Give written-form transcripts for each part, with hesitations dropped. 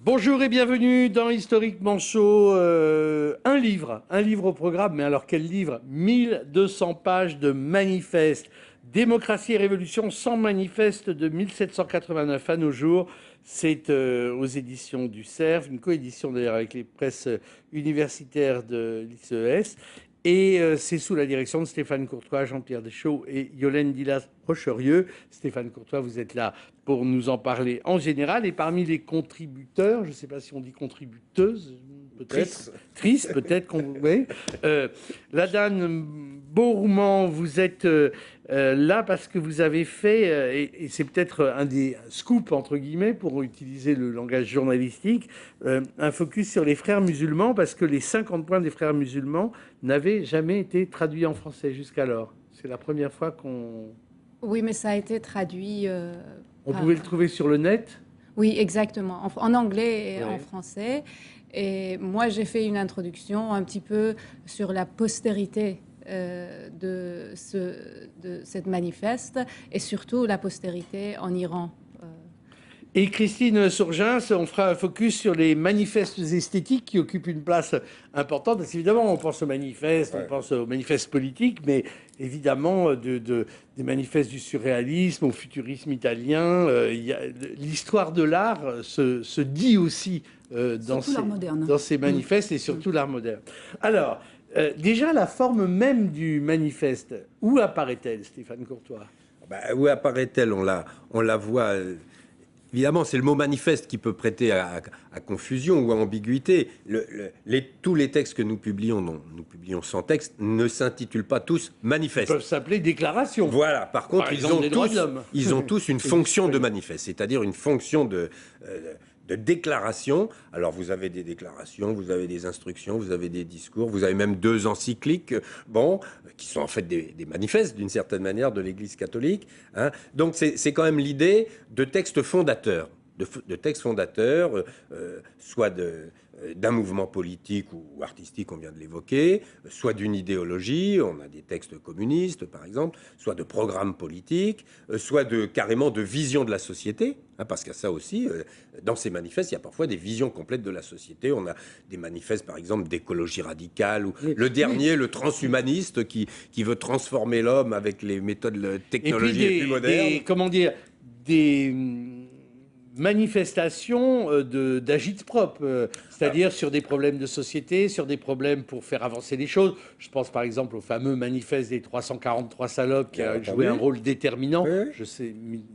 Bonjour et bienvenue dans Historiquement Chaud. Un livre au programme, mais alors quel livre? 1200 pages de manifeste. Démocratie et révolution sans manifeste de 1789 à nos jours. C'est aux éditions du Cerf, une coédition d'ailleurs avec les presses universitaires de l'ICES. Et c'est sous la direction de Stéphane Courtois, Jean-Pierre Deschaux et Yolène Dilas-Rocherieux. Stéphane Courtois, vous êtes là pour nous en parler en général. Et parmi les contributeurs, je ne sais pas si on dit contributeuse, peut-être. Triste, peut-être qu'on. Oui. Ladane Beauroumand, vous êtes là parce que vous avez fait, et c'est peut-être un des scoops, entre guillemets, pour utiliser le langage journalistique, un focus sur les frères musulmans, parce que les 50 points des frères musulmans n'avaient jamais été traduits en français jusqu'alors. C'est la première fois qu'on... Oui, mais ça a été traduit. On pouvait le trouver sur le net? Oui, exactement, en anglais et Oui. en français. Et moi, j'ai fait une introduction un petit peu sur la postérité de cette manifeste et surtout la postérité en Iran. Et Christine Sourgens, on fera un focus sur les manifestes esthétiques qui occupent une place importante. Parce qu'évidemment, on pense aux manifestes, on pense aux manifestes politiques, mais évidemment, des manifestes du surréalisme au futurisme italien, l'histoire de l'art se dit aussi dans ces manifestes et surtout l'art moderne. Alors, déjà, la forme même du manifeste, où apparaît-elle, Stéphane Courtois? Où apparaît-elle? On la voit... Évidemment, c'est le mot manifeste qui peut prêter à confusion ou à ambiguïté. Tous les textes que nous publions 100 textes, ne s'intitulent pas tous manifestes. Ils peuvent s'appeler déclarations. Voilà, par contre, ils ont tous une fonction de manifeste, c'est-à-dire une fonction de déclaration. Alors, vous avez des déclarations, vous avez des instructions, vous avez des discours, vous avez même 2 encycliques, qui sont en fait des manifestes, d'une certaine manière, de l'Église catholique. Hein. Donc, c'est quand même l'idée de textes fondateurs, de textes fondateurs, soit d'un mouvement politique ou artistique, on vient de l'évoquer, soit d'une idéologie, on a des textes communistes par exemple, soit de programmes politiques, soit carrément de vision de la société, hein, parce qu'il y a ça aussi, dans ces manifestes, il y a parfois des visions complètes de la société. On a des manifestes par exemple d'écologie radicale, ou le dernier, le transhumaniste, qui veut transformer l'homme avec les méthodes technologiques les plus modernes. Comment dire, des manifestations d'agit-prop, c'est-à-dire sur des problèmes de société, sur des problèmes pour faire avancer les choses. Je pense par exemple au fameux manifeste des 343 salopes qui a joué un rôle déterminant, je sais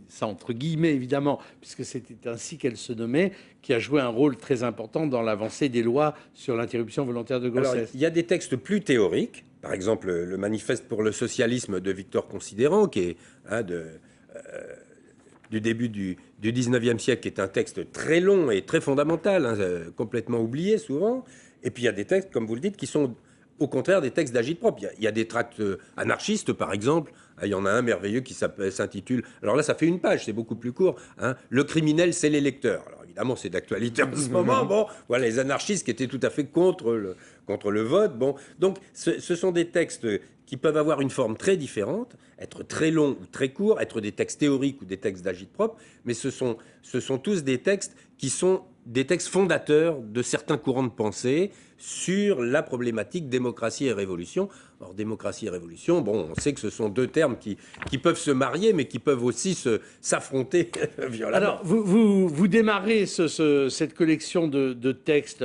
ça entre guillemets évidemment, puisque c'était ainsi qu'elle se nommait, qui a joué un rôle très important dans l'avancée des lois sur l'interruption volontaire de grossesse. Alors, il y a des textes plus théoriques, par exemple le manifeste pour le socialisme de Victor Considérant, qui est du début du 19e siècle, qui est un texte très long et très fondamental, hein, complètement oublié souvent. Et puis il y a des textes, comme vous le dites, qui sont au contraire des textes d'agit-prop. Il y a des tracts anarchistes, par exemple. Il y en a un merveilleux qui s'intitule... Alors là, ça fait une page, c'est beaucoup plus court. Hein, le criminel, c'est l'électeur. Alors évidemment, c'est d'actualité en ce moment. Bon, voilà, les anarchistes qui étaient tout à fait contre le vote. Bon, donc ce sont des textes qui peuvent avoir une forme très différente, être très longs ou très courts, être des textes théoriques ou des textes d'agit-prop, mais ce sont tous des textes qui sont des textes fondateurs de certains courants de pensée sur la problématique démocratie et révolution. Or, démocratie et révolution, bon, on sait que ce sont 2 termes qui peuvent se marier, mais qui peuvent aussi s'affronter violemment. Alors, vous démarrez cette collection de textes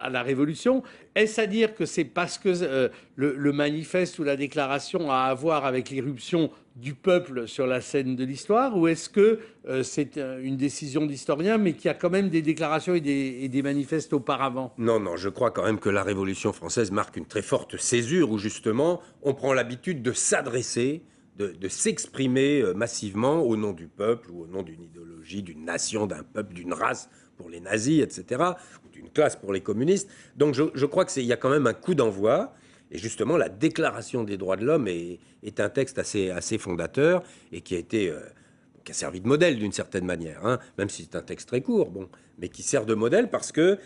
à la Révolution. Est-ce à dire que c'est parce que le manifeste ou la déclaration a à voir avec l'irruption du peuple sur la scène de l'histoire, ou est-ce que c'est une décision d'historien, mais qu'il y a quand même des déclarations et des manifestes auparavant? Non, je crois quand même que la Révolution française marque une très forte césure où justement on prend l'habitude de s'adresser, de s'exprimer massivement au nom du peuple ou au nom d'une idéologie, d'une nation, d'un peuple, d'une race pour les nazis, etc., ou d'une classe pour les communistes. Donc je crois qu'il y a quand même un coup d'envoi. Et justement, la Déclaration des droits de l'homme est un texte assez fondateur et qui a servi de modèle d'une certaine manière, hein, même si c'est un texte très court, bon, mais qui sert de modèle parce que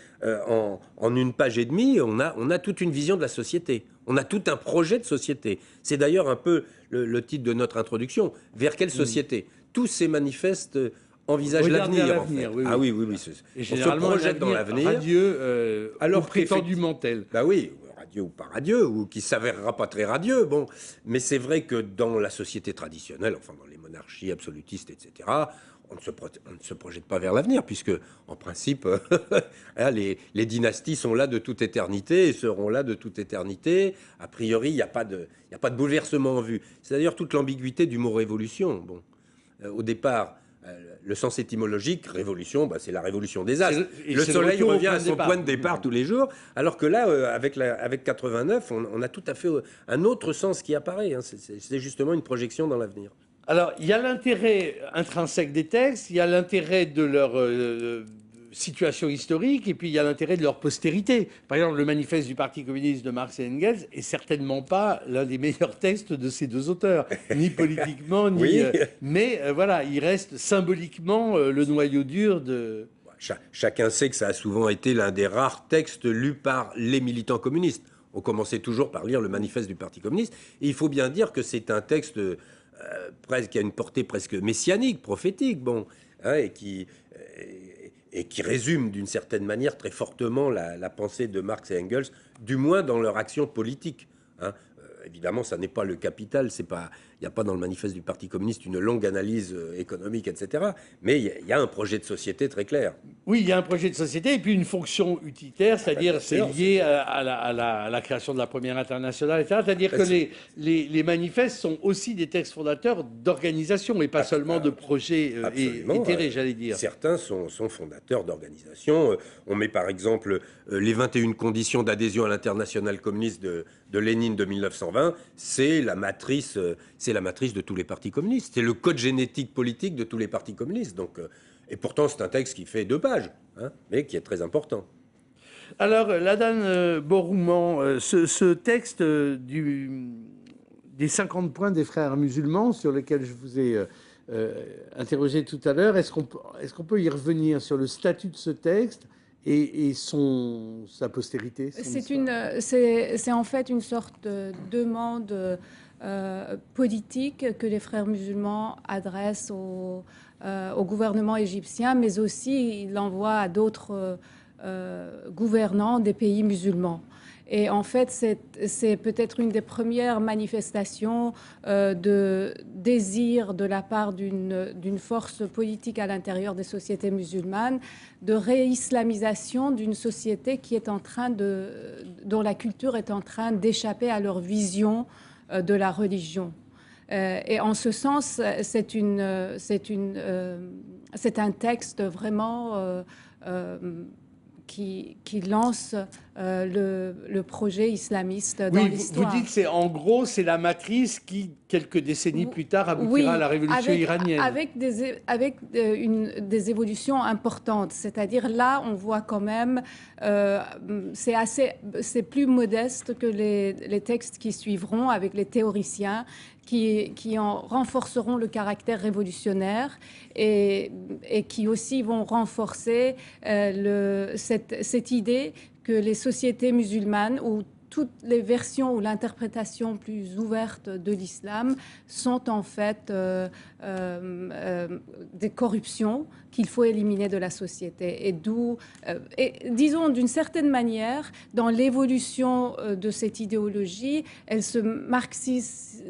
en 1 page et demie, on a toute une vision de la société. On a tout un projet de société. C'est d'ailleurs un peu le titre de notre introduction. Vers quelle société? Tous ces manifestes envisage l'avenir, en fait. Oui, Ah oui, oui. Et on se généralement, projette dans l'avenir. Radieux, alors ou prétendument tel. Bah oui, radieux ou pas radieux, ou qui s'avérera pas très radieux. Bon, mais c'est vrai que dans la société traditionnelle, enfin dans les monarchies absolutistes, etc., on ne se projette pas vers l'avenir, puisque, en principe, les dynasties sont là de toute éternité et seront là de toute éternité. A priori, il n'y a pas de bouleversement en vue. C'est d'ailleurs toute l'ambiguïté du mot révolution. Bon, au départ, le sens étymologique, révolution, bah, c'est la révolution des astres. Le soleil revient à son point de départ tous les jours, alors que là, avec 89, on a tout à fait un autre sens qui apparaît. Hein. C'est justement une projection dans l'avenir. Alors, il y a l'intérêt intrinsèque des textes, il y a l'intérêt de leur situation historique, et puis il y a l'intérêt de leur postérité. Par exemple, le manifeste du Parti communiste de Marx et Engels est certainement pas l'un des meilleurs textes de ces deux auteurs, ni politiquement, ni... Oui. Mais voilà, il reste symboliquement le noyau dur de... Chacun sait que ça a souvent été l'un des rares textes lus par les militants communistes. On commençait toujours par lire le manifeste du Parti communiste, et il faut bien dire que c'est un texte... presque, qui a une portée presque messianique, prophétique, bon, hein, et qui résume d'une certaine manière très fortement la pensée de Marx et Engels, du moins dans leur action politique. Hein. Évidemment, ça n'est pas le capital, il n'y a pas dans le manifeste du Parti communiste une longue analyse économique, etc. Mais il y a un projet de société très clair. Oui, il y a un projet de société et puis une fonction utilitaire, c'est-à-dire c'est lié à la création de la première internationale, etc. C'est-à-dire que les manifestes sont aussi des textes fondateurs d'organisation et pas seulement de projets éthérés, j'allais dire. Certains sont fondateurs d'organisations. On met par exemple les 21 conditions d'adhésion à l'internationale communiste de Lénine de 1920. C'est la matrice de tous les partis communistes. C'est le code génétique politique de tous les partis communistes. Donc, et pourtant, c'est un texte qui fait 2 pages, hein, mais qui est très important. Alors, Ladan Borouman, ce texte des 50 points des frères musulmans, sur lesquels je vous ai interrogé tout à l'heure, est-ce qu'on peut y revenir sur le statut de ce texte et sa postérité? C'est en fait une sorte de demande politique que les frères musulmans adressent au gouvernement égyptien, mais aussi ils l'envoient à d'autres gouvernants des pays musulmans. Et en fait, c'est peut-être une des premières manifestations de désir de la part d'une force politique à l'intérieur des sociétés musulmanes, de réislamisation d'une société qui est dont la culture est en train d'échapper à leur vision de la religion. Et en ce sens, c'est un texte vraiment qui lance le projet islamiste dans l'histoire. Vous dites c'est la matrice qui, quelques décennies plus tard, aboutira à la révolution iranienne. Avec des évolutions importantes. C'est-à-dire là, on voit quand même, c'est plus modeste que les textes qui suivront avec les théoriciens qui en renforceront le caractère révolutionnaire et qui aussi vont renforcer cette idée que les sociétés musulmanes ou toutes les versions ou l'interprétation plus ouverte de l'islam sont en fait des corruptions qu'il faut éliminer de la société. Et disons d'une certaine manière, dans l'évolution de cette idéologie, elle se marxise,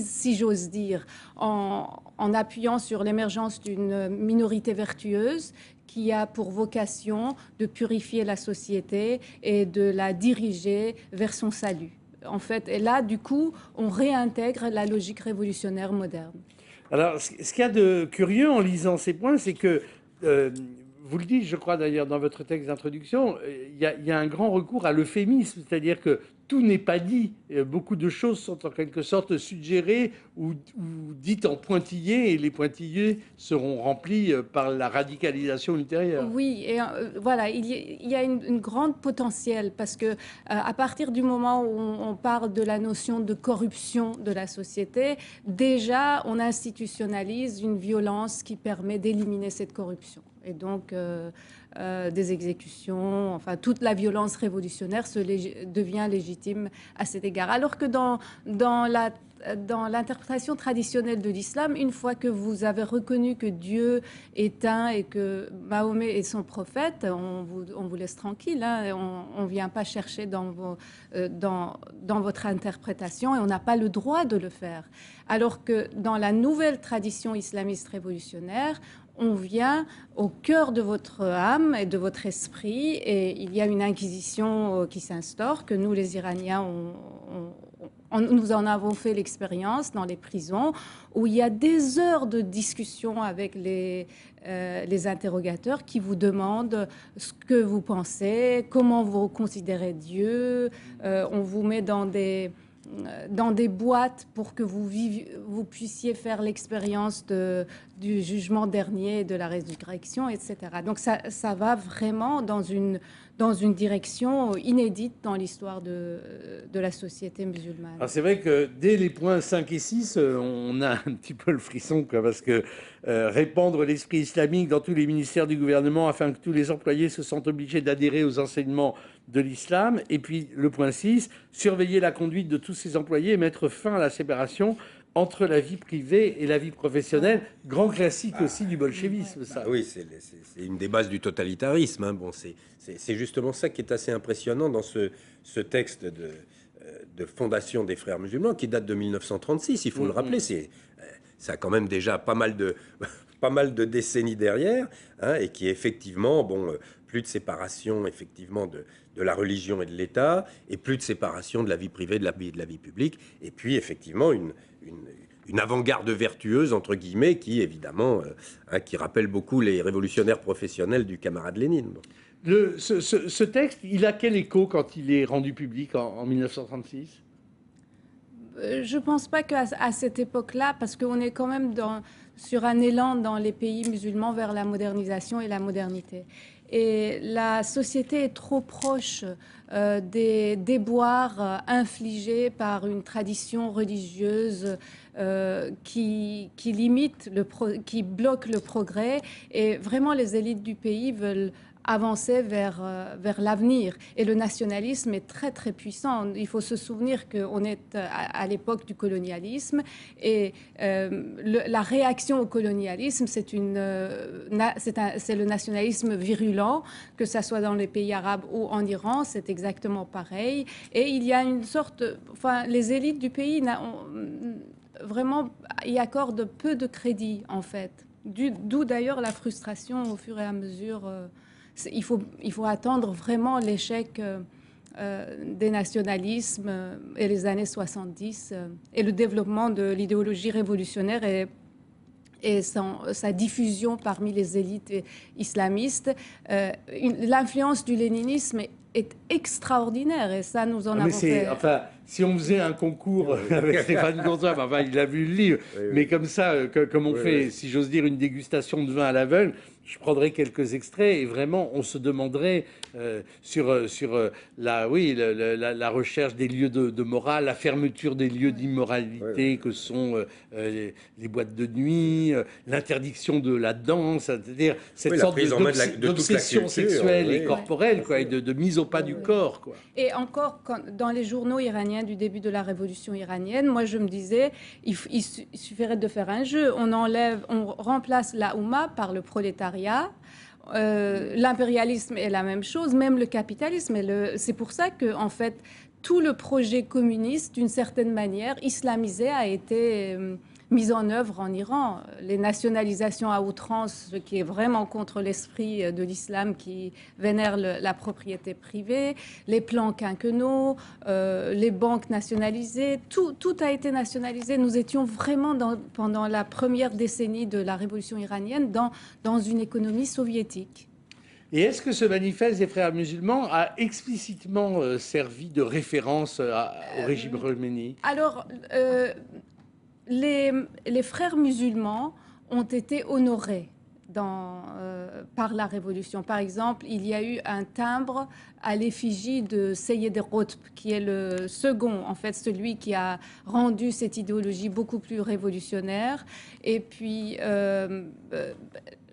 si j'ose dire, en appuyant sur l'émergence d'une minorité vertueuse qui a pour vocation de purifier la société et de la diriger vers son salut. En fait, et là, du coup, on réintègre la logique révolutionnaire moderne. Alors, ce qu'il y a de curieux en lisant ces points, c'est que, vous le dites, je crois d'ailleurs dans votre texte d'introduction, il y a un grand recours à l'euphémisme, c'est-à-dire que tout n'est pas dit. Beaucoup de choses sont en quelque sorte suggérées ou dites en pointillés, et les pointillés seront remplis par la radicalisation ultérieure. Oui, et voilà, il y a une grande potentiel, parce que à partir du moment où on parle de la notion de corruption de la société, déjà on institutionnalise une violence qui permet d'éliminer cette corruption. Et donc, des exécutions, enfin, toute la violence révolutionnaire devient légitime à cet égard. Alors que dans dans l'interprétation traditionnelle de l'islam, une fois que vous avez reconnu que Dieu est un et que Mahomet est son prophète, on vous laisse tranquille. Hein, on ne vient pas chercher dans votre interprétation et on n'a pas le droit de le faire. Alors que dans la nouvelle tradition islamiste révolutionnaire, on vient au cœur de votre âme et de votre esprit et il y a une inquisition qui s'instaure, que nous les Iraniens, nous en avons fait l'expérience dans les prisons, où il y a des heures de discussion avec les interrogateurs qui vous demandent ce que vous pensez, comment vous considérez Dieu. On vous met dans des boîtes pour que vous puissiez faire l'expérience du jugement dernier, de la résurrection, etc. Donc ça va vraiment dans une direction inédite dans l'histoire de la société musulmane. Alors c'est vrai que dès les points 5 et 6, on a un petit peu le frisson, quoi, parce que répandre l'esprit islamique dans tous les ministères du gouvernement afin que tous les employés se sentent obligés d'adhérer aux enseignements de l'islam. Et puis le point 6, surveiller la conduite de tous ces employés et mettre fin à la séparation entre la vie privée et la vie professionnelle. Grand classique aussi du bolchevisme, ça. Oui, c'est une des bases du totalitarisme. Hein. Bon, c'est justement ça qui est assez impressionnant dans ce texte de fondation des frères musulmans qui date de 1936, il faut le rappeler. Ça a quand même déjà pas mal de décennies derrière, hein, et qui est effectivement, plus de séparation effectivement de la religion et de l'État, et plus de séparation de la vie privée de la vie publique, et puis effectivement une avant-garde vertueuse, entre guillemets, qui évidemment qui rappelle beaucoup les révolutionnaires professionnels du camarade Lénine. Ce texte, il a quel écho quand il est rendu public en 1936 ? Je ne pense pas qu'à cette époque-là, parce qu'on est quand même sur un élan dans les pays musulmans vers la modernisation et la modernité. Et la société est trop proche des déboires infligés par une tradition religieuse qui limite, qui bloque le progrès. Et vraiment, les élites du pays veulent avancer vers l'avenir. Et le nationalisme est très, très puissant. Il faut se souvenir qu'on est à l'époque du colonialisme et la réaction au colonialisme, c'est le nationalisme virulent, que ça soit dans les pays arabes ou en Iran, c'est exactement pareil. Et il y a une sorte... Enfin, les élites du pays vraiment y accordent peu de crédit, en fait. D'où d'ailleurs la frustration au fur et à mesure... Il faut attendre vraiment l'échec des nationalismes et les années 70 et le développement de l'idéologie révolutionnaire et sa diffusion parmi les élites islamistes. L'influence du léninisme est extraordinaire et ça, nous en avons fait... Enfin, si on faisait un concours avec Stéphane Courtois, enfin, il a vu le livre, mais comme ça, comme on fait, si j'ose dire, une dégustation de vin à l'aveugle, je prendrai quelques extraits et vraiment, on se demanderait sur la recherche des lieux de morale, la fermeture des lieux d'immoralité que sont les boîtes de nuit, l'interdiction de la danse, c'est-à-dire cette sorte d'obsession sexuelle et corporelle, quoi, et de mise au pas du corps, quoi. Et encore, dans les journaux iraniens du début de la révolution iranienne, moi je me disais, il suffirait de faire un jeu. On remplace la Oumma par le prolétariat. L'impérialisme est la même chose, même le capitalisme. C'est pour ça que, en fait, tout le projet communiste, d'une certaine manière, islamisé, a été mis en œuvre en Iran. Les nationalisations à outrance, ce qui est vraiment contre l'esprit de l'islam qui vénère la propriété privée, les plans quinquennaux, les banques nationalisées, tout a été nationalisé. Nous étions vraiment pendant la première décennie de la révolution iranienne dans une économie soviétique. Et est-ce que ce manifeste des frères musulmans a explicitement servi de référence au régime Khomeini ? Alors, les frères musulmans ont été honorés par la Révolution. Par exemple, il y a eu un timbre à l'effigie de Seyyed Qutb, qui est le second, en fait, celui qui a rendu cette idéologie beaucoup plus révolutionnaire. Et puis,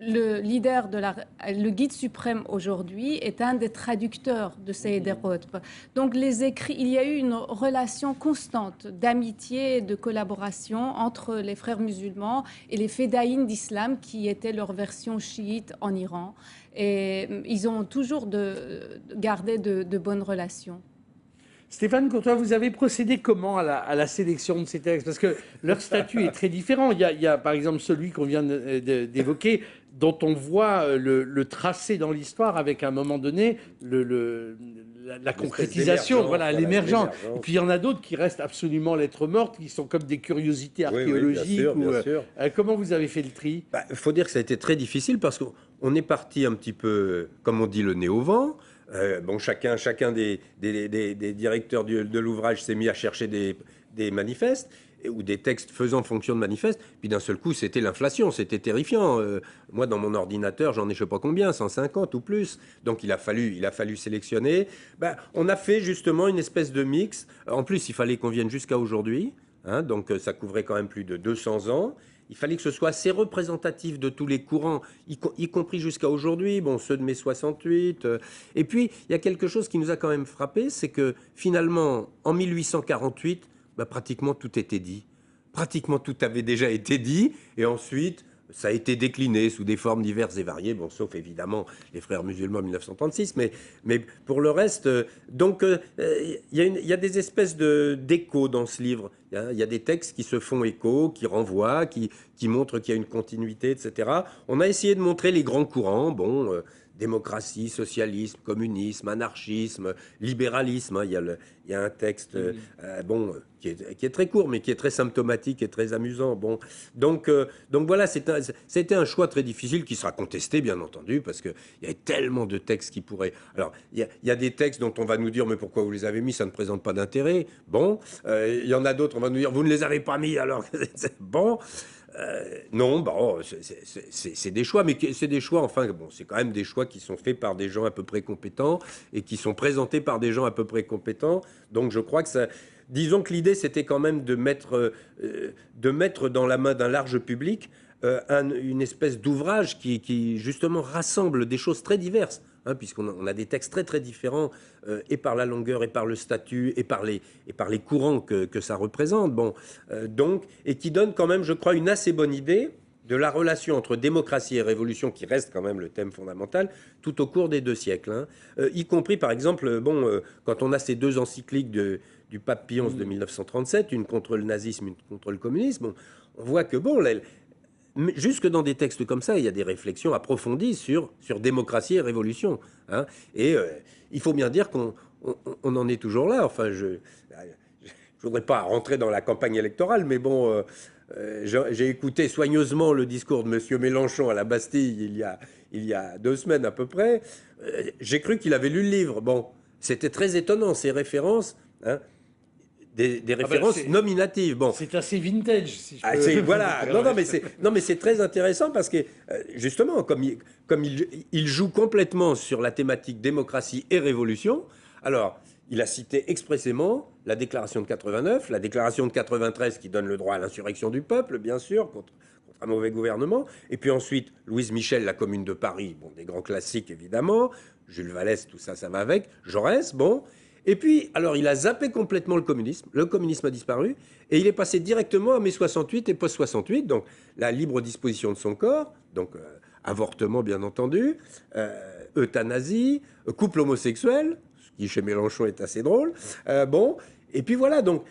le leader le guide suprême aujourd'hui est un des traducteurs de Seyed Qutb. Donc il y a eu une relation constante d'amitié et de collaboration entre les frères musulmans et les fédayines d'islam qui étaient leur version chiite en Iran. Et ils ont toujours gardé de bonnes relations. Stéphane Courtois, vous avez procédé comment à la sélection de ces textes? Parce que leur statut est très différent. Il y a par exemple celui qu'on vient d'évoquer, dont on voit le tracé dans l'histoire avec à un moment donné la concrétisation, voilà, l'émergence. Et puis il y en a d'autres qui restent absolument lettres mortes, qui sont comme des curiosités archéologiques. Oui, bien sûr. Comment vous avez fait le tri? Il faut dire que ça a été très difficile parce qu'on est parti un petit peu, comme on dit, le nez au vent. Chacun des directeurs de l'ouvrage s'est mis à chercher des manifestes ou des textes faisant fonction de manifestes. Puis d'un seul coup, c'était l'inflation, c'était terrifiant. Moi, dans mon ordinateur, j'en ai je sais pas combien, 150 ou plus. Donc il a fallu sélectionner. On a fait justement une espèce de mix. En plus, il fallait qu'on vienne jusqu'à aujourd'hui. Donc ça couvrait quand même plus de 200 ans. Il fallait que ce soit assez représentatif de tous les courants, y compris jusqu'à aujourd'hui, ceux de mai 68. Et puis, il y a quelque chose qui nous a quand même frappé, c'est que finalement, en 1848, pratiquement tout était dit. Pratiquement tout avait déjà été dit. Et ensuite, ça a été décliné sous des formes diverses et variées, sauf évidemment les frères musulmans en 1936, mais pour le reste, il y a des espèces d'échos dans ce livre. Il y a des textes qui se font écho, qui renvoient, qui montrent qu'il y a une continuité, etc. On a essayé de montrer les grands courants, démocratie, socialisme, communisme, anarchisme, libéralisme. Il y a un texte qui est très court, mais qui est très symptomatique et très amusant. Donc voilà, c'était un choix très difficile qui sera contesté, bien entendu, parce qu'il y a tellement de textes qui pourraient... Alors, il y a des textes dont on va nous dire, mais pourquoi vous les avez mis, ça ne présente pas d'intérêt. Il y en a d'autres, on va nous dire, vous ne les avez pas mis, alors... Non, c'est des choix, mais c'est des choix, c'est quand même des choix qui sont faits par des gens à peu près compétents et qui sont présentés par des gens à peu près compétents. Donc je crois que ça... Disons que l'idée, c'était quand même de mettre dans la main d'un large public une espèce d'ouvrage qui justement rassemble des choses très diverses. Puisqu'on a des textes très très différents, et par la longueur, et par le statut, et par les courants que ça représente. Et qui donne quand même, je crois, une assez bonne idée de la relation entre démocratie et révolution, qui reste quand même le thème fondamental, tout au cours des 2 siècles. Y compris, par exemple, quand on a ces 2 encycliques du pape Pie XI de 1937, une contre le nazisme, une contre le communisme, on voit que, jusque dans des textes comme ça, il y a des réflexions approfondies sur démocratie et révolution. Et il faut bien dire qu'on en est toujours là. Je ne voudrais pas rentrer dans la campagne électorale, mais j'ai écouté soigneusement le discours de M. Mélenchon à la Bastille il y a 2 semaines à peu près. J'ai cru qu'il avait lu le livre. C'était très étonnant, ces références. Des références nominatives. C'est assez vintage, si je peux. Voilà. Non, mais c'est très intéressant parce que, justement, comme il joue complètement sur la thématique démocratie et révolution, alors, il a cité expressément la déclaration de 89, la déclaration de 93 qui donne le droit à l'insurrection du peuple, bien sûr, contre un mauvais gouvernement, et puis ensuite, Louise Michel, la Commune de Paris, des grands classiques, évidemment, Jules Vallès, tout ça, ça va avec, Jaurès, Et puis, alors, il a zappé complètement le communisme. Le communisme a disparu. Et il est passé directement à mai 68 et post-68. Donc, la libre disposition de son corps. Donc, avortement, bien entendu. Euthanasie. Couple homosexuel. Ce qui, chez Mélenchon, est assez drôle. Et puis voilà. Donc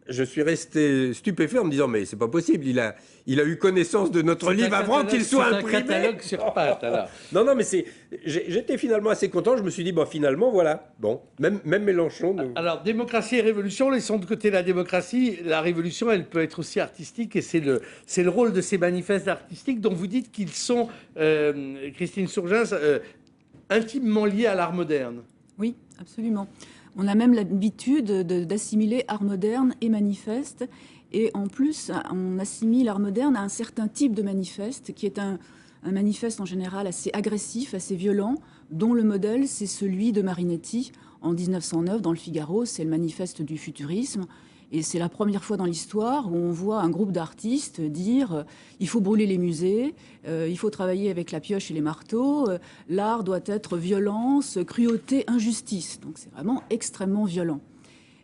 je suis resté stupéfait en me disant, mais c'est pas possible, il a eu connaissance de notre livre avant qu'il soit imprimé. C'est un catalogue sur pattes, alors. Non, mais j'étais finalement assez content. Je me suis dit, finalement, voilà. Même Mélenchon... Alors, démocratie et révolution, laissons de côté la démocratie. La révolution, elle peut être aussi artistique, et c'est le rôle de ces manifestes artistiques dont vous dites qu'ils sont, Christine Surgens, intimement liés à l'art moderne. Oui, absolument. On a même l'habitude d'assimiler art moderne et manifeste. Et en plus, on assimile l'art moderne à un certain type de manifeste, qui est un manifeste en général assez agressif, assez violent, dont le modèle, c'est celui de Marinetti en 1909 dans le Figaro. C'est le manifeste du futurisme. Et c'est la première fois dans l'histoire où on voit un groupe d'artistes dire il faut brûler les musées, il faut travailler avec la pioche et les marteaux, l'art doit être violence, cruauté, injustice. Donc c'est vraiment extrêmement violent.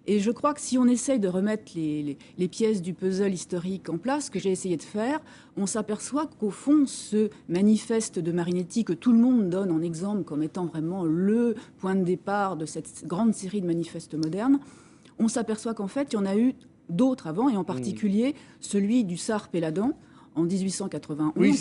Et je crois que si on essaye de remettre les pièces du puzzle historique en place, ce que j'ai essayé de faire, on s'aperçoit qu'au fond, ce manifeste de Marinetti que tout le monde donne en exemple comme étant vraiment le point de départ de cette grande série de manifestes modernes, on s'aperçoit qu'en fait, il y en a eu d'autres avant, et en particulier celui du Tsar Péladan, en 1891. Oui,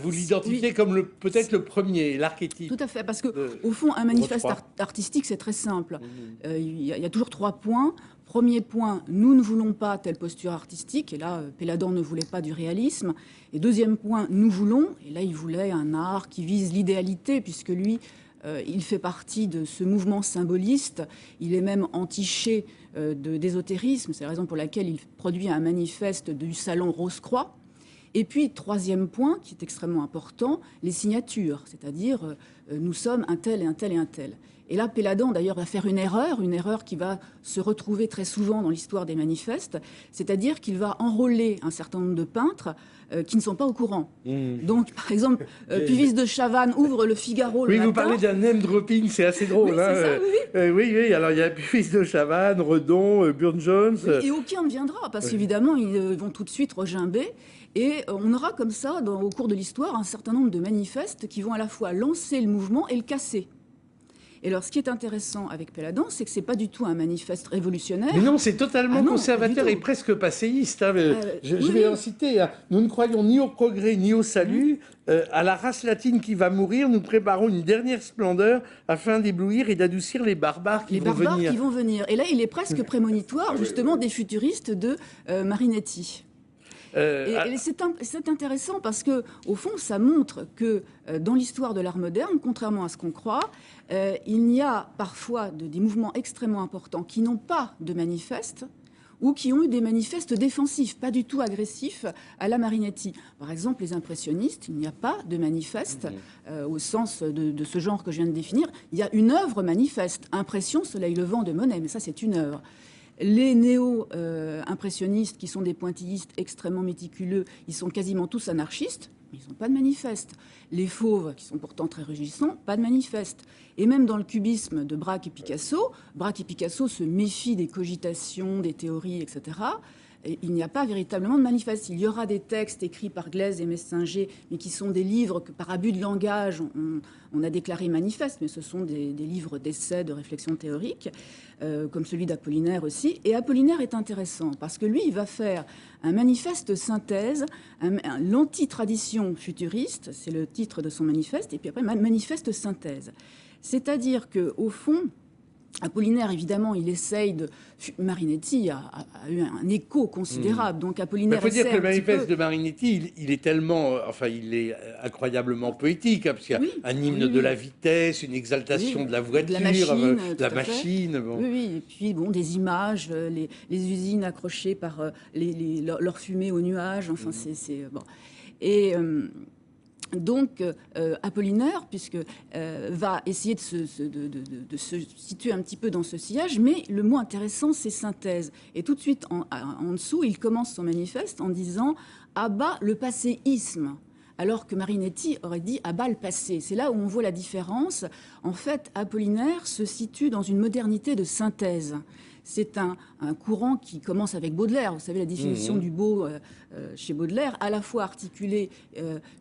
vous l'identifiez comme peut-être le premier, l'archétype. Tout à fait, parce qu'au fond, un manifeste artistique, c'est très simple. Il y a toujours 3 points. Premier point, nous ne voulons pas telle posture artistique, et là, Péladan ne voulait pas du réalisme. Et deuxième point, nous voulons, et là, il voulait un art qui vise l'idéalité, puisque lui, il fait partie de ce mouvement symboliste. Il est même entiché d'ésotérisme. C'est la raison pour laquelle il produit un manifeste du salon Rose-Croix. Et puis, troisième point, qui est extrêmement important, les signatures. C'est-à-dire, nous sommes un tel et un tel et un tel. Et là, Péladan, d'ailleurs, va faire une erreur qui va se retrouver très souvent dans l'histoire des manifestes, c'est-à-dire qu'il va enrôler un certain nombre de peintres qui ne sont pas au courant. Donc, par exemple, Puvis de Chavannes ouvre le Figaro le matin. Vous parlez d'un name dropping, c'est assez drôle. Oui, c'est ça, oui. Alors, il y a Puvis de Chavannes, Redon, Burne-Jones. Et aucun ne viendra, parce qu'évidemment, ils vont tout de suite regimber. Et on aura comme ça, au cours de l'histoire, un certain nombre de manifestes qui vont à la fois lancer le mouvement et le casser. Et alors, ce qui est intéressant avec Péladan, c'est que ce n'est pas du tout un manifeste révolutionnaire. Mais non, c'est totalement conservateur et presque passéiste. Je vais en citer. Nous ne croyons ni au progrès ni au salut. À la race latine qui va mourir, nous préparons une dernière splendeur afin d'éblouir et d'adoucir les barbares qui vont venir. Et là, il est presque prémonitoire, justement, des futuristes de Marinetti. Et c'est intéressant parce que, au fond, ça montre que dans l'histoire de l'art moderne, contrairement à ce qu'on croit, il y a parfois des mouvements extrêmement importants qui n'ont pas de manifeste ou qui ont eu des manifestes défensifs, pas du tout agressifs à la Marinetti. Par exemple, les impressionnistes, il n'y a pas de manifeste au sens de ce genre que je viens de définir. Il y a une œuvre manifeste, Impression, Soleil levant de Monet, mais ça c'est une œuvre. Les néo-impressionnistes, qui sont des pointillistes extrêmement méticuleux, ils sont quasiment tous anarchistes, mais ils n'ont pas de manifeste. Les fauves, qui sont pourtant très rugissants, pas de manifeste. Et même dans le cubisme de Braque et Picasso se méfient des cogitations, des théories, etc. Et il n'y a pas véritablement de manifeste. Il y aura des textes écrits par Glaise et Messinger, mais qui sont des livres que, par abus de langage, on a déclaré manifestes, mais ce sont des livres d'essais, de réflexion théorique, comme celui d'Apollinaire aussi. Et Apollinaire est intéressant, parce que lui, il va faire un manifeste synthèse, l'anti-tradition futuriste, c'est le titre de son manifeste, et puis après, manifeste synthèse. C'est-à-dire qu'au fond, Apollinaire, évidemment, il essaye de... Marinetti a eu un écho considérable, donc Apollinaire... Il faut dire que le manifeste de Marinetti, il est tellement... il est incroyablement poétique, parce qu'il y a un hymne de la vitesse, une exaltation de la voiture, de la machine. Oui, et puis des images, les usines accrochées par leur fumée aux nuages, bon. Et... Donc, Apollinaire, va essayer de se situer un petit peu dans ce sillage, mais le mot intéressant, c'est synthèse. Et tout de suite, en dessous, il commence son manifeste en disant « abat le passéisme ». Alors que Marinetti aurait dit « abat le passé ». C'est là où on voit la différence. En fait, Apollinaire se situe dans une modernité de synthèse. C'est un courant qui commence avec Baudelaire. Vous savez, la définition du beau chez Baudelaire, à la fois articuler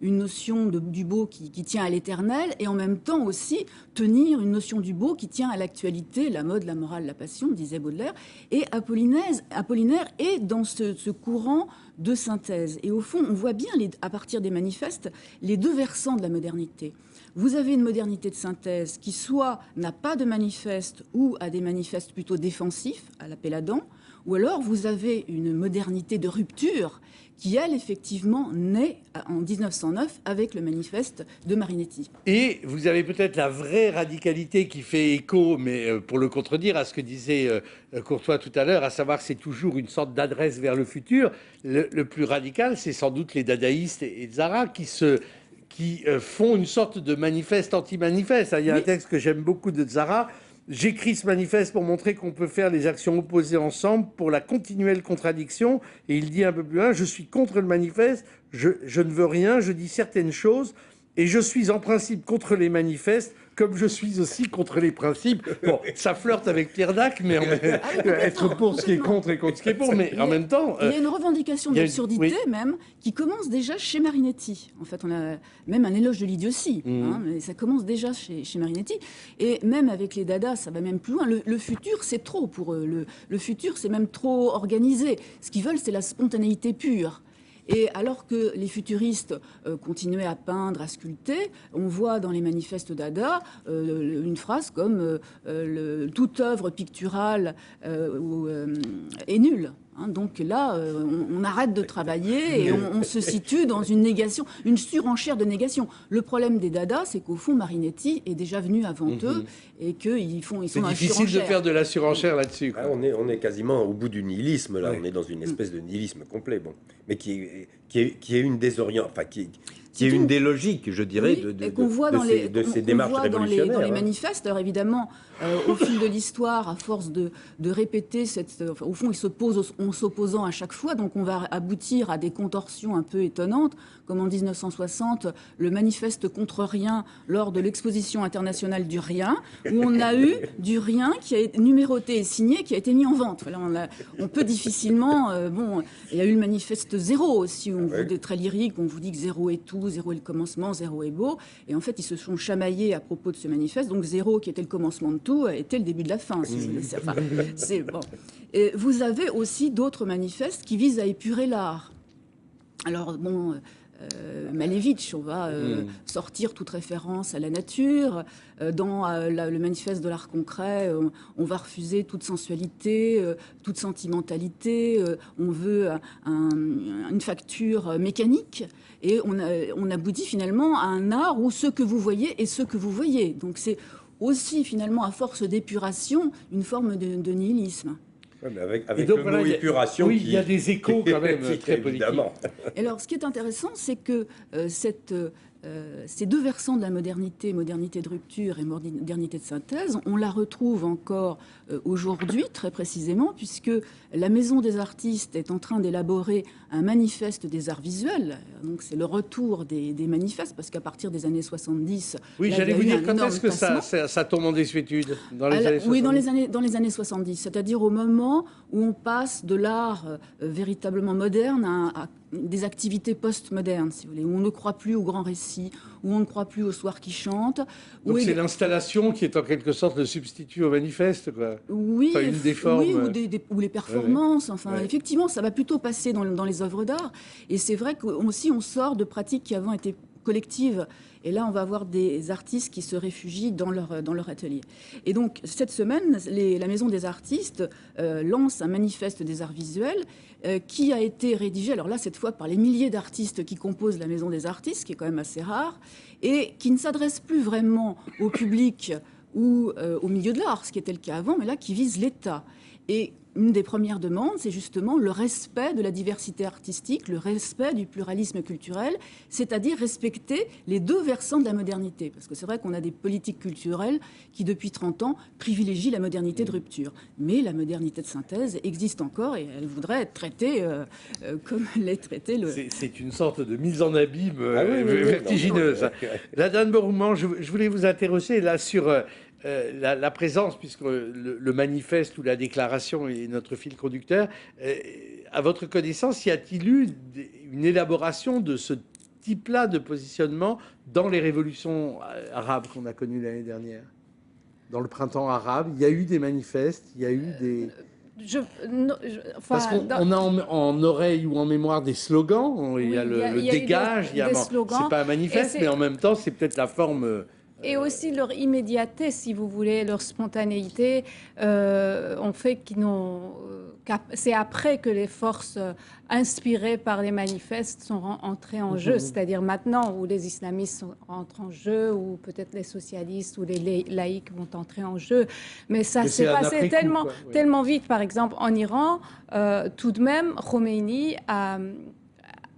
une notion du beau qui tient à l'éternel et en même temps aussi tenir une notion du beau qui tient à l'actualité, la mode, la morale, la passion, disait Baudelaire. Et Apollinaire est dans ce courant de synthèse. Et au fond, on voit bien, à partir des manifestes, les deux versants de la modernité. Vous avez une modernité de synthèse qui soit n'a pas de manifeste ou a des manifestes plutôt défensifs, à la Péladan, ou alors vous avez une modernité de rupture qui, elle, effectivement, naît en 1909 avec le manifeste de Marinetti. Et vous avez peut-être la vraie radicalité qui fait écho, mais pour le contredire à ce que disait Courtois tout à l'heure, à savoir que c'est toujours une sorte d'adresse vers le futur. Le plus radical, c'est sans doute les dadaïstes et Zara qui font une sorte de manifeste anti-manifeste. Il y a un texte que j'aime beaucoup de Zara J'écris ce manifeste pour montrer qu'on peut faire les actions opposées ensemble pour la continuelle contradiction. Et il dit un peu plus loin, je suis contre le manifeste, je ne veux rien, je dis certaines choses et je suis en principe contre les manifestes comme je suis aussi contre les principes. Bon, ça flirte avec Pierre Dac, mais être pour ce qui est contre et contre ce qui est pour. Mais en même temps... Il y a une revendication d'absurdité même qui commence déjà chez Marinetti. En fait, on a même un éloge de l'idiotie. Mais ça commence déjà chez Marinetti. Et même avec les Dada, ça va même plus loin. Le futur, c'est trop pour eux. Le futur, c'est même trop organisé. Ce qu'ils veulent, c'est la spontanéité pure. Et alors que les futuristes continuaient à peindre, à sculpter, on voit dans les manifestes Dada une phrase comme toute œuvre picturale est nulle. Donc là, on arrête de travailler et on se situe dans une négation, une surenchère de négation. Le problème des Dada, c'est qu'au fond, Marinetti est déjà venu avant eux et qu'ils sont C'est difficile de faire de la surenchère là-dessus. Ah, on est quasiment au bout du nihilisme, là. Ouais. On est dans une espèce de nihilisme complet, bon. Mais qui est une désorientation, enfin, qui est une des logiques, je dirais, de ces démarches révolutionnaires. Dans les manifestes, alors évidemment, au fil de l'histoire, à force de répéter, au fond, ils s'opposent en s'opposant à chaque fois, donc on va aboutir à des contorsions un peu étonnantes, comme en 1960, le manifeste contre rien lors de l'exposition internationale du rien, où on a eu du rien qui a été numéroté et signé, qui a été mis en vente. Voilà, on peut difficilement... il y a eu le manifeste zéro aussi, où on vous dit très lyrique, on vous dit que zéro est tout, zéro est le commencement, zéro est beau. Et en fait, ils se sont chamaillés à propos de ce manifeste. Donc zéro, qui était le commencement de tout, était le début de la fin. C'est bon. Et vous avez aussi d'autres manifestes qui visent à épurer l'art. Alors bon... Malevitch, on va sortir toute référence à la nature. Dans le manifeste de l'art concret, on va refuser toute sensualité, toute sentimentalité. On veut une facture mécanique. Et on aboutit finalement à un art où ce que vous voyez est ce que vous voyez. Donc c'est aussi finalement, à force d'épuration, une forme de nihilisme. Ouais, mais avec donc, le mot épuration, il y a des échos quand même très politiques. Et alors, ce qui est intéressant, c'est que ces deux versants de la modernité, modernité de rupture et modernité de synthèse, on la retrouve encore aujourd'hui, très précisément, puisque la Maison des artistes est en train d'élaborer un manifeste des arts visuels. Donc, c'est le retour des manifestes, parce qu'à partir des années 70... Oui, j'allais vous dire, quand est-ce que ça tombe en désuétude dans les années 70? Oui, dans les années 70, c'est-à-dire au moment où on passe de l'art véritablement moderne à des activités post-modernes, si vous voulez, où on ne croit plus au grand récit, où on ne croit plus au soir qui chante. Donc c'est l'installation qui est en quelque sorte le substitut au manifeste, quoi. Oui, enfin, une des formes... oui, ou les performances. Enfin, effectivement, ça va plutôt passer dans les œuvres d'art. Et c'est vrai qu'aussi on sort de pratiques qui avant étaient collectives. Et là, on va avoir des artistes qui se réfugient dans leur atelier. Et donc, cette semaine, la Maison des artistes lance un manifeste des arts visuels qui a été rédigé, alors là, cette fois, par les milliers d'artistes qui composent la Maison des artistes, qui est quand même assez rare, et qui ne s'adresse plus vraiment au public ou au milieu de l'art, ce qui était le cas avant, mais là, qui vise l'État. Et une des premières demandes, c'est justement le respect de la diversité artistique, le respect du pluralisme culturel, c'est-à-dire respecter les deux versants de la modernité. Parce que c'est vrai qu'on a des politiques culturelles qui, depuis 30 ans, privilégient la modernité de rupture. Mais la modernité de synthèse existe encore et elle voudrait être traitée comme l'est traitée le... C'est une sorte de mise en abîme vertigineuse. La Dame Bourmand, je voulais vous interroger là sur... la présence, puisque le manifeste ou la déclaration est notre fil conducteur, à votre connaissance, y a-t-il eu une élaboration de ce type-là de positionnement dans les révolutions arabes qu'on a connues l'année dernière? Dans le printemps arabe, il y a eu des manifestes, il y a eu des... Parce qu'on a en oreille ou en mémoire des slogans, il y a le dégage, c'est pas un manifeste, mais en même temps, c'est peut-être la forme... Et aussi leur immédiateté, si vous voulez, leur spontanéité, ont fait qu'ils n'ont... c'est après que les forces inspirées par les manifestes sont entrées en jeu, c'est-à-dire maintenant où les islamistes entrent en jeu, ou peut-être les socialistes ou les laïcs vont entrer en jeu. Mais ça s'est passé tellement vite. Par exemple, en Iran, tout de même, Khomeini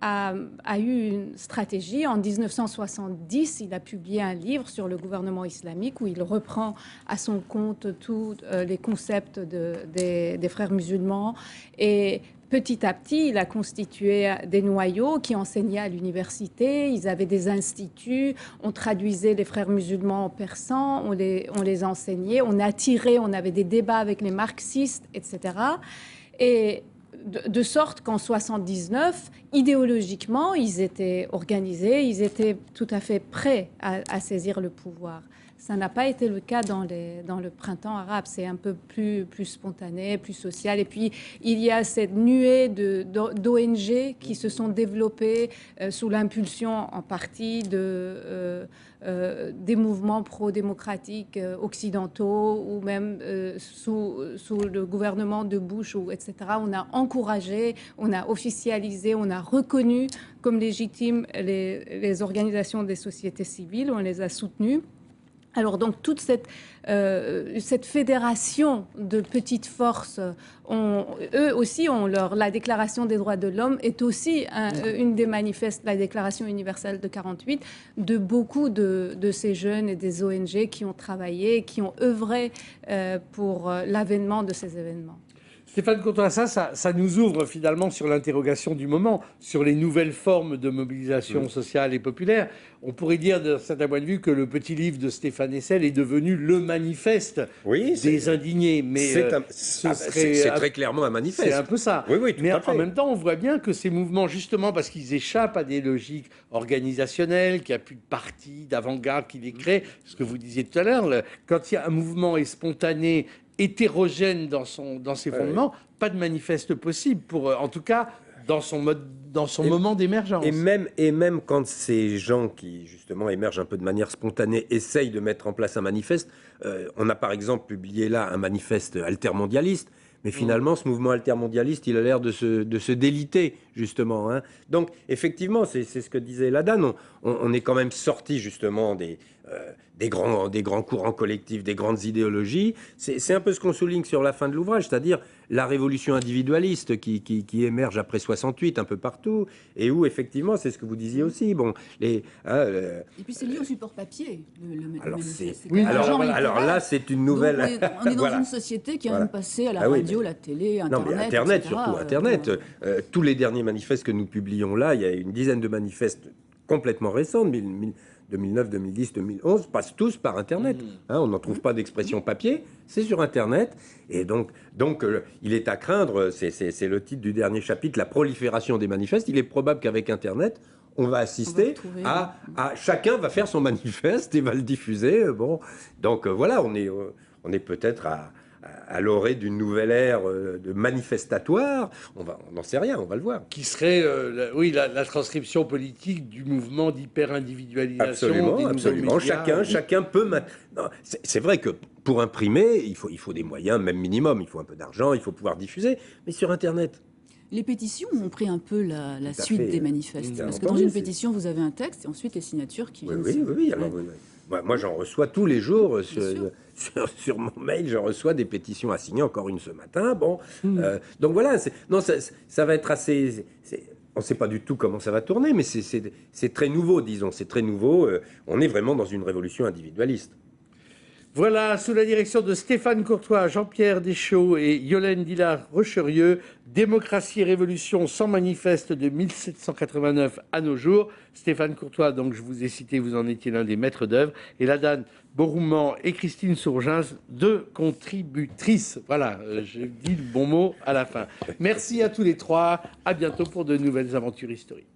a eu une stratégie. En 1970, il a publié un livre sur le gouvernement islamique où il reprend à son compte tous les concepts des frères musulmans. Et petit à petit, il a constitué des noyaux qui enseignaient à l'université. Ils avaient des instituts. On traduisait les frères musulmans en persan. On les enseignait. On avait des débats avec les marxistes, etc. Et de sorte qu'en 79, idéologiquement, ils étaient organisés, ils étaient tout à fait prêts à saisir le pouvoir. Ça n'a pas été le cas dans le printemps arabe. C'est un peu plus spontané, plus social. Et puis, il y a cette nuée d'ONG qui se sont développées sous l'impulsion en partie des mouvements pro-démocratiques occidentaux ou même sous le gouvernement de Bush, etc. On a encouragé, on a officialisé, on a reconnu comme légitimes les organisations des sociétés civiles, on les a soutenues. Alors donc toute cette fédération de petites forces, eux aussi ont la Déclaration des droits de l'homme est aussi une des manifestes, la Déclaration universelle de 48, de beaucoup de ces jeunes et des ONG qui ont travaillé, qui ont œuvré pour l'avènement de ces événements. Stéphane Courtois, ça nous ouvre finalement sur l'interrogation du moment, sur les nouvelles formes de mobilisation sociale et populaire. On pourrait dire, d'un certain point de vue, que le petit livre de Stéphane Hessel est devenu le manifeste des indignés. Mais c'est très clairement un manifeste. C'est un peu ça. Oui, tout mais à fait. En même temps, on voit bien que ces mouvements, justement parce qu'ils échappent à des logiques organisationnelles, qu'il n'y a plus de partis, d'avant-garde qui les créent, ce que vous disiez tout à l'heure, quand il y a un mouvement est spontané, hétérogène dans ses fondements, pas de manifeste possible, en tout cas dans son moment d'émergence. Et même quand ces gens qui, justement, émergent un peu de manière spontanée, essayent de mettre en place un manifeste, on a par exemple publié là un manifeste altermondialiste, mais finalement, ce mouvement altermondialiste, il a l'air de se déliter, justement. Hein. Donc, effectivement, c'est ce que disait Ladan, on est quand même sorti, justement, des grands courants collectifs, des grandes idéologies. C'est un peu ce qu'on souligne sur la fin de l'ouvrage, c'est-à-dire la révolution individualiste qui émerge après 68 un peu partout, et où, effectivement, c'est ce que vous disiez aussi. Bon, et puis c'est lié au support papier. Alors là, c'est une nouvelle... Donc, on est dans une société qui a même passé à la radio, la télé, Internet. Non, mais Internet, etc. surtout Internet. Tous les derniers manifestes que nous publions là, il y a une dizaine de manifestes complètement récents, 2009, 2010, 2011, passent tous par Internet. Hein, on n'en trouve pas d'expression papier, c'est sur Internet. Et donc il est à craindre, c'est le titre du dernier chapitre, la prolifération des manifestes. Il est probable qu'avec Internet, on va assister à chacun va faire son manifeste et va le diffuser. Bon, donc voilà, on est peut-être à l'orée d'une nouvelle ère de manifestatoire. On n'en sait rien, on va le voir. Qui serait, la transcription politique du mouvement d'hyper-individualisation. Absolument. Chacun peut... C'est vrai que pour imprimer, il faut des moyens, même minimum. Il faut un peu d'argent, il faut pouvoir diffuser. Mais sur Internet... Les pétitions ont pris un peu la suite des manifestes. Parce que dans une pétition, vous avez un texte et ensuite les signatures qui viennent. Oui. Alors, moi, j'en reçois tous les jours sur mon mail. Je reçois des pétitions à signer, encore une ce matin. Bon, donc voilà. Ça va être assez... On ne sait pas du tout comment ça va tourner, mais c'est très nouveau, disons. C'est très nouveau. On est vraiment dans une révolution individualiste. Voilà, sous la direction de Stéphane Courtois, Jean-Pierre Deschaux et Yolène Dillard-Rocherieux, Démocratie et Révolution sans manifeste de 1789 à nos jours. Stéphane Courtois, donc je vous ai cité, vous en étiez l'un des maîtres d'œuvre, et Ladan Borouman et Christine Sourgins, deux contributrices. Voilà, je dis le bon mot à la fin. Merci à tous les trois, à bientôt pour de nouvelles aventures historiques.